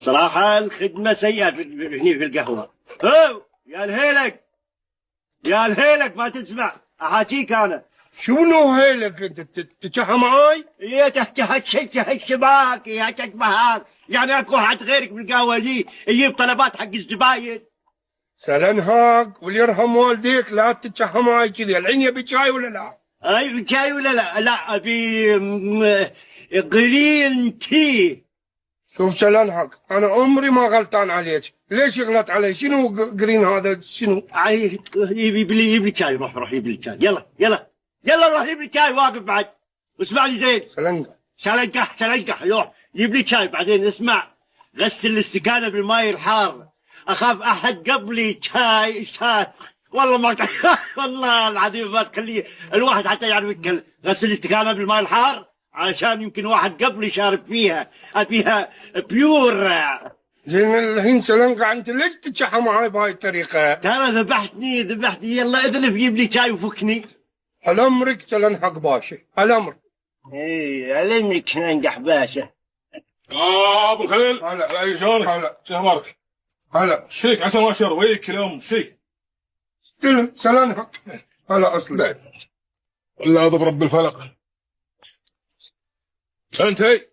صراحة الخدمة سيئة هني في القهوة. هو يا الهيلك يا الهيلك ما تسمع احاكيك انا. شنو هيلك انت تتشحى معاي؟ يا الشباك يا تشبهات، يعني اكو واحد غيرك بالقهوة دي يجيب طلبات حق الزباين؟ سلنهاك واليرحم والديك لا تتشحى معاي كذي. الحين يبي شاي ولا لا؟ اي شاي ولا لا؟ لا ابي جرين تي. شوف سلنهاك، انا عمري ما غلطان عليك، ليش غلط علي؟ شنو جرين هذا شنو؟ يبي شاي. روح يبي لي شاي. يلا روح يبي لي شاي. واقف بعد واسمعني زين. شلنقح روح جيب لي شاي. بعدين اسمع، غسل الاستكانه بالماء الحار، اخاف احد قبلي شاي. والله ما والله العظيم ما تخليه الواحد حتى يعرف يتكلم. غسل الاستكانه بالماء الحار عشان يمكن واحد قبلي شارب فيها، ابيها بيور. زين الحين سلنقح انت ليش تتشحى معاي بهاي الطريقه؟ ترى ذبحتني. يلا اذن جيب لي شاي وفكني. على امرك سلنهاك باشا، على امرك. ايه علمك ننجح باشا. ابو الخليل، هلا شلونك؟ هلا شو اخبارك؟ هلا شيك عسى ما شر ويك اليوم شيك. تلم سلنهاك. هلا اصلا والله اضرب رب الفلق. انت اي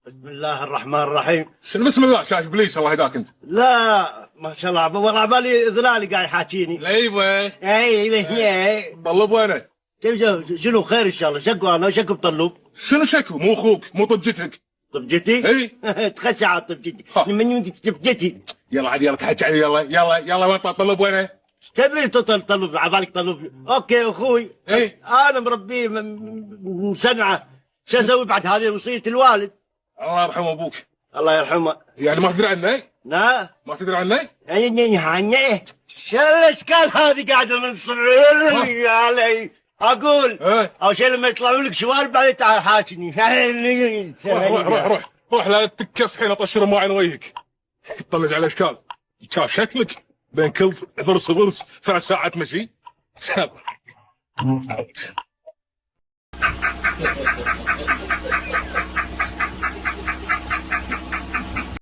بسم الله الرحمن الرحيم. شنو بسم الله؟ شايف ابليس الله يهداك انت. لا ما شاء الله، والله عبالي ظلالي قاعد يحاكيني. ليبه اي طلب وينه؟ شنو خير ان شاء الله؟ شكو انا شكو بطلوب. شنو شكو؟ مو اخوك مو طجتك. طبجتي؟ اي تخشى على طبجتي. من يوم طبجتي. يلا عاد يلا تحكي علي. يلا وين طلب وينه؟ ايش تبي طلب عبالك طلب؟ اوكي اخوي. اي انا مربيه مسنعه، شو اسوي بعد؟ هذه وصيه الوالد. الله يرحم ابوك. الله يرحمه. يعني ما تدري عنه؟ لا ما تدري عنه؟ يعني شو الاشكال هذه قاعده من صغري علي؟ اقول اول شيء لما يطلعوا لك شوال بعدين تعال حاكني. روح لا تكف حين اطشر ما عين وجهك. طلج على اشكال. شاف شكلك بين كل ضرس وضرس 3 ساعات مشي.